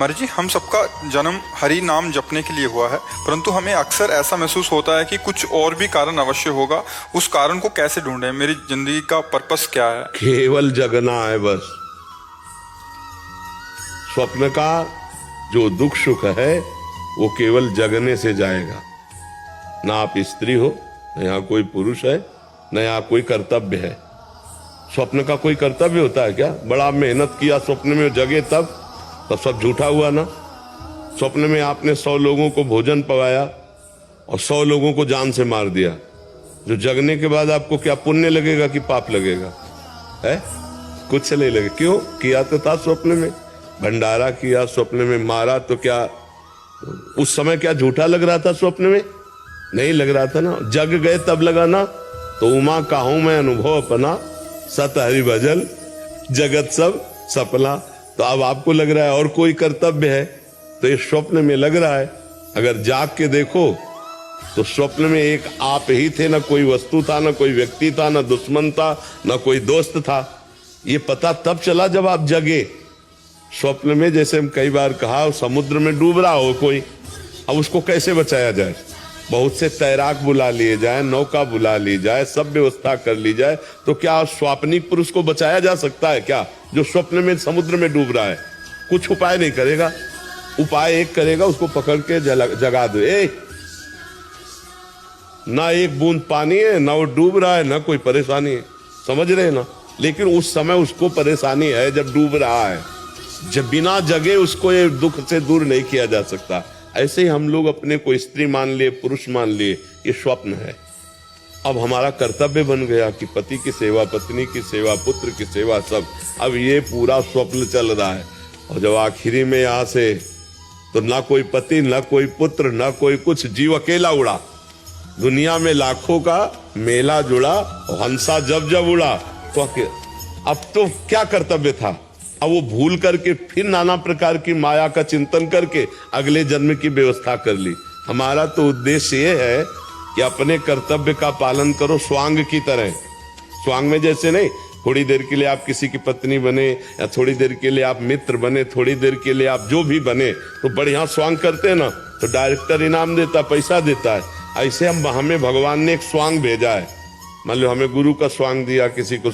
महाराज जी, हम सबका जन्म हरि नाम जपने के लिए हुआ है, परंतु हमें अक्सर ऐसा महसूस होता है कि कुछ और भी कारण अवश्य होगा। उस कारण को कैसे ढूंढें? मेरी जिंदगी का पर्पस क्या है? केवल जगना है बस। स्वप्न का जो दुख सुख है वो केवल जगने से जाएगा। ना आप स्त्री हो, न यहाँ कोई पुरुष है, न यहाँ कोई कर्तव्य है। स्वप्न का कोई कर्तव्य होता है क्या? बड़ा मेहनत किया स्वप्न में जगे तब सब झूठा हुआ ना। स्वप्न में आपने 100 लोगों को भोजन पवाया और 100 लोगों को जान से मार दिया। जो जगने के बाद आपको क्या पुण्य लगेगा कि पाप लगेगा? है कुछ नहीं लगे। क्यों? किया तो था स्वप्न में, भंडारा किया, स्वप्न में मारा, तो क्या उस समय क्या झूठा लग रहा था? स्वप्न में नहीं लग रहा था ना। जग गए तब लगा ना। तो उमा काहूं मैं अनुभव अपना, सत हरि भजन जगत सब सपना। तो अब आपको लग रहा है और कोई कर्तव्य है, तो ये स्वप्न में लग रहा है। अगर जाग के देखो तो स्वप्न में एक आप ही थे, ना कोई वस्तु था, ना कोई व्यक्ति था, ना दुश्मन था, ना कोई दोस्त था। ये पता तब चला जब आप जगे। स्वप्न में जैसे हम कई बार कहा, समुद्र में डूब रहा हो कोई, अब उसको कैसे बचाया जाए? बहुत से तैराक बुला लिए जाए, नौका बुला ली जाए, सब व्यवस्था कर ली जाए, तो क्या स्वाप्निक पुरुष को बचाया जा सकता है क्या, जो स्वप्न में समुद्र में डूब रहा है? कुछ उपाय नहीं करेगा। उपाय एक करेगा, उसको पकड़ के जगा दो। ना एक बूंद पानी है, ना वो डूब रहा है, ना कोई परेशानी है। समझ रहे ना? लेकिन उस समय उसको परेशानी है जब डूब रहा है। जब बिना जगे उसको ये दुख से दूर नहीं किया जा सकता। ऐसे ही हम लोग अपने को स्त्री मान लिए, पुरुष मान लिए, ये स्वप्न है। अब हमारा कर्तव्य बन गया कि पति की सेवा, पत्नी की सेवा, पुत्र की सेवा, सब। अब ये पूरा स्वप्न चल रहा है। और जब आखिरी में यहाँ से तो ना कोई पति, ना कोई पुत्र, ना कोई कुछ, जीव अकेला उड़ा। दुनिया में लाखों का मेला जुड़ा, हंसा जब जब उड़ा। तो अब तो क्या कर्तव्य था? अब वो भूल करके फिर नाना प्रकार की माया का चिंतन करके अगले जन्म की व्यवस्था कर ली। हमारा तो उद्देश्य ये है कि अपने कर्तव्य का पालन करो स्वांग की तरह। स्वांग में जैसे नहीं, थोड़ी देर के लिए आप किसी की पत्नी बने, या थोड़ी देर के लिए आप मित्र बने, थोड़ी देर के लिए आप जो भी बने, तो बढ़िया स्वांग करते हैं ना, तो डायरेक्टर इनाम देता, पैसा देता है। ऐसे हमें भगवान ने एक स्वांग भेजा है। मान लो हमें गुरु का स्वांग दिया, किसी को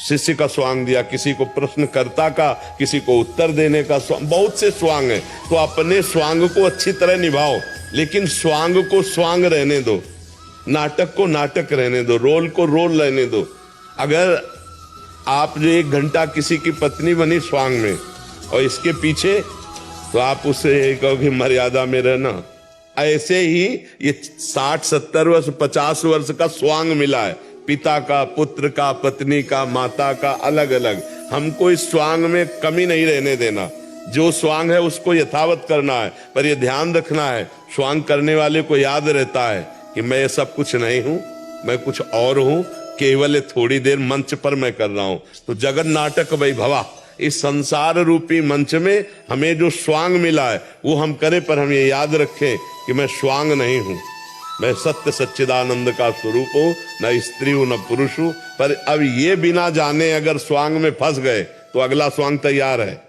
शिष्य का स्वांग दिया, किसी को प्रश्नकर्ता का, किसी को उत्तर देने का स्वांग, बहुत से स्वांग है। तो अपने स्वांग को अच्छी तरह निभाओ, लेकिन स्वांग को स्वांग रहने दो, नाटक को नाटक रहने दो, रोल को रोल रहने दो। अगर आप जो 1 घंटा किसी की पत्नी बनी स्वांग में, और इसके पीछे, तो आप उससे कहोगे मर्यादा में रहना। ऐसे ही ये 60, 70 वर्ष, 50 वर्ष का स्वांग मिला है, पिता का, पुत्र का, पत्नी का, माता का, अलग अलग। हमको इस स्वांग में कमी नहीं रहने देना। जो स्वांग है उसको यथावत करना है, पर यह ध्यान रखना है, स्वांग करने वाले को याद रहता है कि मैं ये सब कुछ नहीं हूं, मैं कुछ और हूं, केवल थोड़ी देर मंच पर मैं कर रहा हूं। तो जगत नाटक वैभवा, इस संसार रूपी मंच में हमें जो स्वांग मिला है वो हम करें, पर हम ये याद रखें कि मैं स्वांग नहीं हूं, मैं सत्य सच्चिदानंद का स्वरूप हूं, न स्त्री हूं न पुरुष हूं। पर अब ये बिना जाने अगर स्वांग में फंस गए तो अगला स्वांग तैयार है।